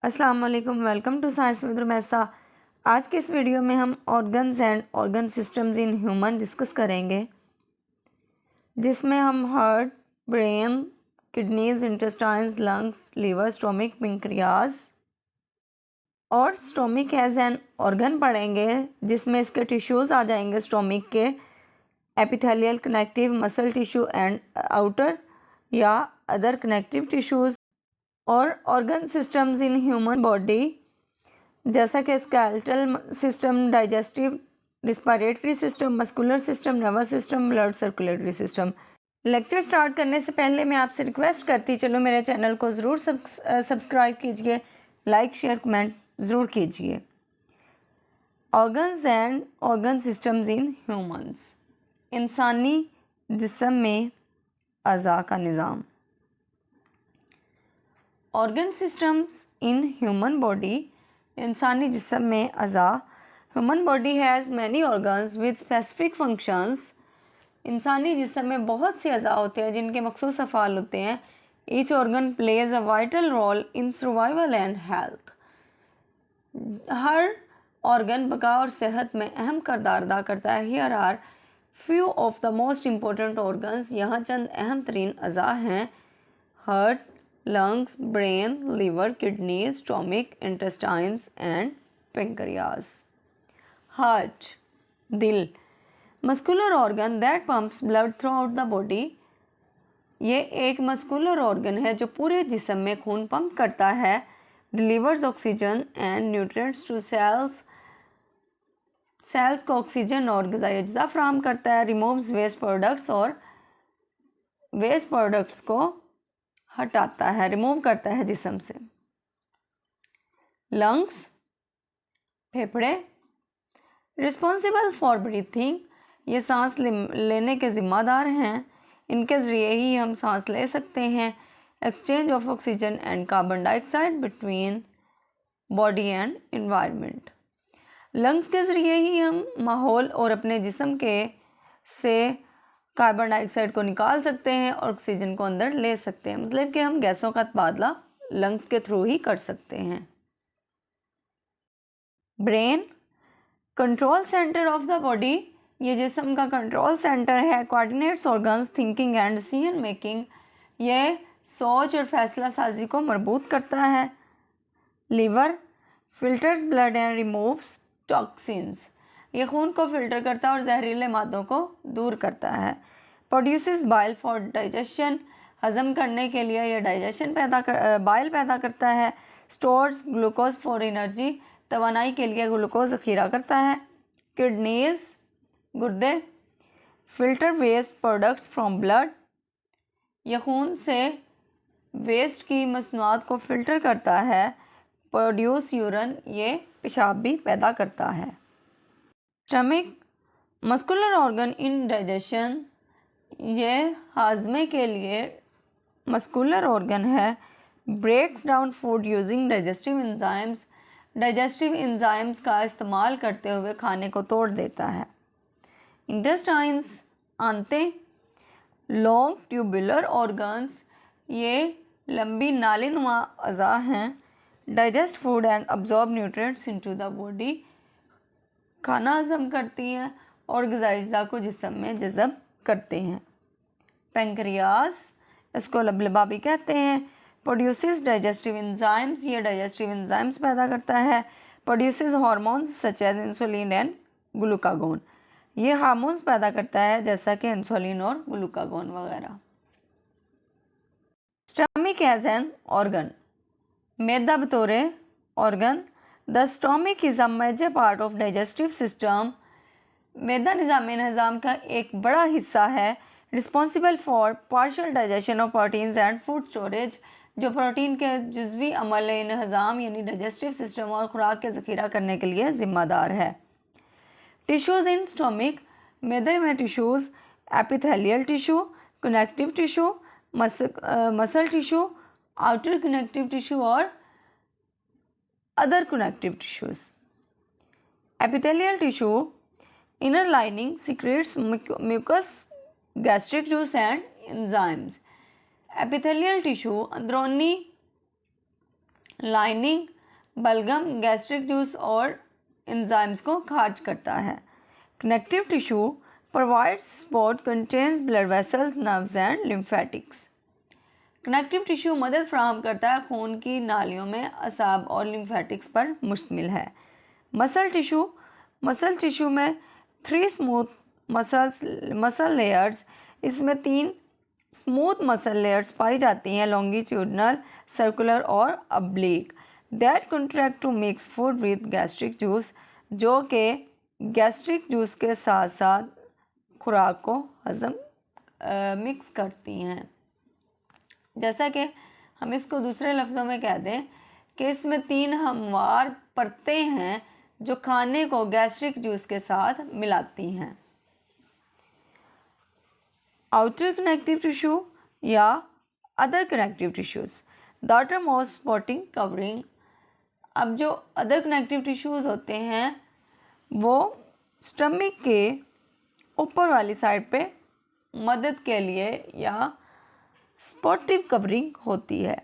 अस्सलाम वालेकुम, welcome to science with Rumaisa. आज के इस वीडियो में हम organs and organ systems in human discuss करेंगे, जिसमें हम heart, brain, kidneys, intestines, lungs, liver, stomach, pancreas और स्टोमिक एज एन ऑर्गन पढ़ेंगे, जिसमें इसके टिश्यूज़ आ जाएंगे। स्टोमिक के epithelial, connective, muscle tissue and outer या अदर कनेक्टिव टिश्यूज़। और organ systems in human body, जैसा कि skeletal system, digestive, respiratory system, muscular system, nervous system, blood circulatory system. Lecture start करने से पहले मैं आपसे रिक्वेस्ट करती चलो मेरे चैनल को ज़रूर सब्सक्राइब कीजिए, लाइक शेयर कमेंट ज़रूर कीजिए। Organs and organ systems in humans, इंसानी जिस्म में अज़ा का निज़ाम। Organ systems in human body, इंसानी जिस्म में अज़ा। Human body has many organs with specific functions. इंसानी जिस्म में बहुत से अज़ा होते हैं जिनके मखसूस अफ़ाल होते हैं। Each organ plays a vital role in survival and health. हर ऑर्गन बका और सेहत में अहम किरदार अदा करता है। Here are few of the most important organs, यहाँ चंद अहम तरीन अज़ा हैं। Heart, lungs, brain, liver, kidneys, stomach, intestines and pancreas. Heart, दिल, muscular organ that pumps blood throughout the body. ये एक मस्कुलर ऑर्गन है जो पूरे जिस्म में खून पंप करता है। Delivers oxygen and nutrients to cells, cells को ऑक्सीजन और ग़िज़ाई अज्जा फराहम करता है। रिमूव्स वेस्ट प्रोडक्ट्स, और वेस्ट प्रोडक्ट्स को हटाता है, रिमूव करता है जिस्म से। लंग्स, फेफड़े, रिस्पॉन्सिबल फॉर ब्रीथिंग, ये सांस लेने के ज़िम्मेदार हैं। इनके ज़रिए ही हम सांस ले सकते हैं। Exchange of oxygen and carbon dioxide between body and environment. Lungs के ज़रिए ही हम माहौल और अपने जिस्म के से कार्बन डाइऑक्साइड को निकाल सकते हैं और ऑक्सीजन को अंदर ले सकते हैं। मतलब कि हम गैसों का तबादला लंग्स के थ्रू ही कर सकते हैं। Brain, control centre of the body, ये जिस्म का कंट्रोल सेंटर है। Coordinates organs, thinking and decision making, ये सोच और फैसला साजी को मरबूत करता है। Liver, filters blood and removes toxins, ये खून को फिल्टर करता है और जहरीले मादों को दूर करता है। प्रोड्यूसेस बाइल फॉर डाइजेशन, हज़म करने के लिए यह डाइजेशन बाइल पैदा करता है। स्टोर्स ग्लूकोज फॉर एनर्जी, तवानाई के लिए ग्लूकोज ज़ख़ीरा करता है। किडनीज, गुर्दे, filter waste products from blood, यह खून से वेस्ट की मसनूआत को फ़िल्टर करता है। प्रोड्यूस यूरन, ये पेशाब भी पैदा करता है। Stomach, muscular organ in digestion, ये हाजमे के लिए मस्कुलर ऑर्गन है। Breaks down food using digestive enzymes, digestive enzymes का इस्तेमाल करते हुए खाने को तोड़ देता है। इंटेस्टाइन्स, आंतें, लॉन्ग ट्यूबुलर ऑर्गन्स, ये लंबी नालीनुमा अज़ा हैं। Digest food and absorb nutrients into the body, खाना हज़म करती हैं और ग़िज़ाई अज्जा को जिस्म में जज़ब करते हैं। पेंक्रियास, इसको लबलबा भी कहते हैं। प्रोड्यूसेस डाइजेस्टिव एंजाइम्स, ये डाइजेस्टिव एंजाइम्स पैदा करता है। Produces hormones such as insulin and glucagon, ये हार्मोन्स पैदा करता है जैसा कि इंसुलिन और ग्लूकागोन वगैरह। स्टमक एज एन ऑर्गन, मैदा बतौर organ. The stomach is a major part of digestive system, मैदा निज़ाम का एक बड़ा हिस्सा है। Responsible for partial digestion of proteins and food storage, जो प्रोटीन के जुज़वी अमल इंहज़ाम यानी डाइजेस्टिव सिस्टम और खुराक के ज़ख़ीरा करने के लिए ज़िम्मेदार है। टिश्यूज़ इन स्टोमिक, मैदे में tissues, epithelial tissue, connective tissue, muscle tissue, outer connective tissue और other connective tissues. Epithelial tissue, inner lining secretes mucus, gastric juice and enzymes. Epithelial tissue, अंदरूनी लाइनिंग बलगम गैस्ट्रिक जूस और एंजाइम्स को खारिज करता है। Connective tissue provides support contains blood vessels nerves and lymphatics. Connective tissue मदद फराहम करता है, खून की नालियों में असाब और लिम्फेटिक्स पर मुश्तमिल है। मसल टिश्यू में 3 स्मूथ मसल लेयर्स, इसमें 3 स्मूथ मसल लेयर्स पाई जाती हैं, लॉन्गिट्यूडनल, सर्कुलर और oblique, that contract to mix food with gastric juice, जो कि गैस्ट्रिक जूस के साथ साथ खुराक को हजम मिक्स करती हैं। जैसा कि हम इसको दूसरे लफ्ज़ों में कह दें कि इसमें 3 हमवार परतें हैं जो खाने को गैस्ट्रिक जूस के साथ मिलाती हैं। आउटर कनेक्टिव टिश्यू या other connective tissues, the outermost supporting covering. अब जो अदर कनेक्टिव टिश्यूज़ होते हैं वो स्टमक के ऊपर वाली साइड पे मदद के लिए या सपोर्टिव कवरिंग होती है।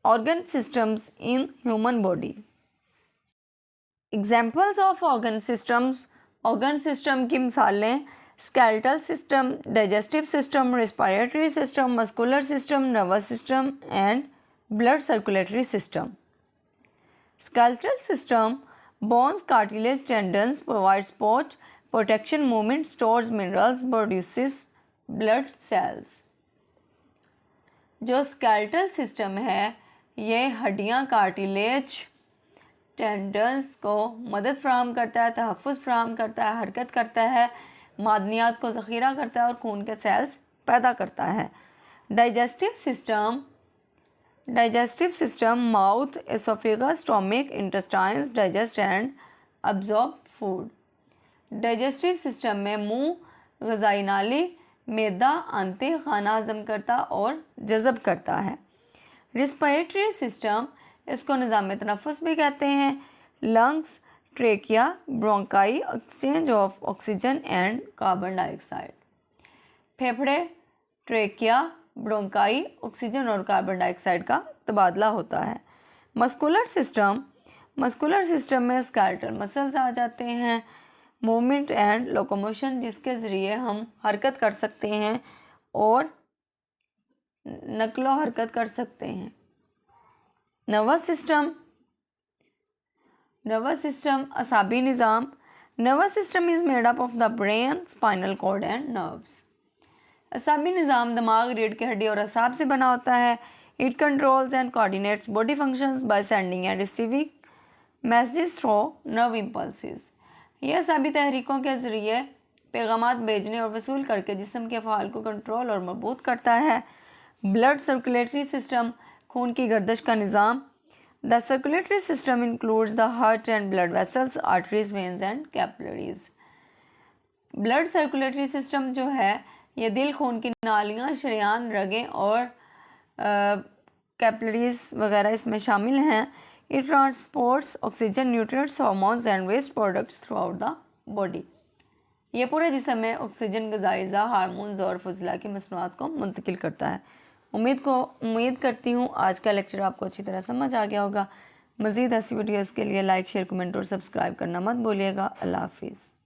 Organ systems in human body. Examples of organ system की मिसालें skeletal system, digestive system, respiratory system, muscular system, nervous system and blood circulatory system. Skeletal system bones, cartilage, tendons provide support, protection, movement, stores minerals, produces blood cells. जो skeletal system है ये हड्डियाँ, cartilage, tendons को मदद फराहम करता है, तहफ़्फ़ुज़ फराहम करता है, हरकत करता है, मादनियात को ज़ख़ीरा करता है और खून के सेल्स पैदा करता है। Digestive system mouth, oesophagus, stomach, intestines digest and absorb food. Digestive system में मुंह, ग़ज़ाई नाली, मैदा, आंतें खाना हज़म करता और जज़ब करता है। रेस्पिरेटरी सिस्टम, इसको निज़ाम तनफ़ुस भी कहते हैं, lungs, trachea, bronchi, exchange of oxygen and carbon dioxide. फेफड़े, ट्रेकिया, ब्रोंकाई, ऑक्सीजन और कार्बन डाइऑक्साइड का तबादला होता है। मस्कुलर सिस्टम में स्केलेटल मसल्स आ जाते हैं, मूवमेंट एंड लोकोमोशन, जिसके ज़रिए हम हरकत कर सकते हैं और नकलो हरकत कर सकते हैं। नर्वस सिस्टम असाबी निज़ाम। Nervous system is made up of the brain, spinal cord and nerves. असाबी निज़ाम दिमाग, रीढ़ की हड्डी और असाब से बना होता है। It controls and coordinates body functions by sending end receiving messages through nerve impulses. यह असाबी तहरीकों के ज़रिए पैगामात भेजने और वसूल करके जिस्म के अफ़आल को कंट्रोल और मरबूत करता है। ब्लड सर्कुलेटरी सिस्टम, खून की गर्दिश का निज़ाम। The circulatory system includes the heart and blood vessels, arteries, veins and capillaries. Blood circulatory system जो है ये दिल, खून की नालियाँ, शरेयान, रगें और कैपिलरीज वगैरह इसमें शामिल हैं। It transports oxygen, nutrients, hormones and waste products throughout the body. ये पूरे जिस्म में ऑक्सीजन, ग़िज़ाई, हार्मोन्स और फजला की मसनूआत को मुंतकिल करता है। उम्मीद करती हूँ आज का लेक्चर आपको अच्छी तरह समझ आ गया होगा। मज़ीद ऐसी वीडियोज़ के लिए लाइक, शेयर, कमेंट और सब्सक्राइब करना मत भूलिएगा। अल्लाह हाफिज़।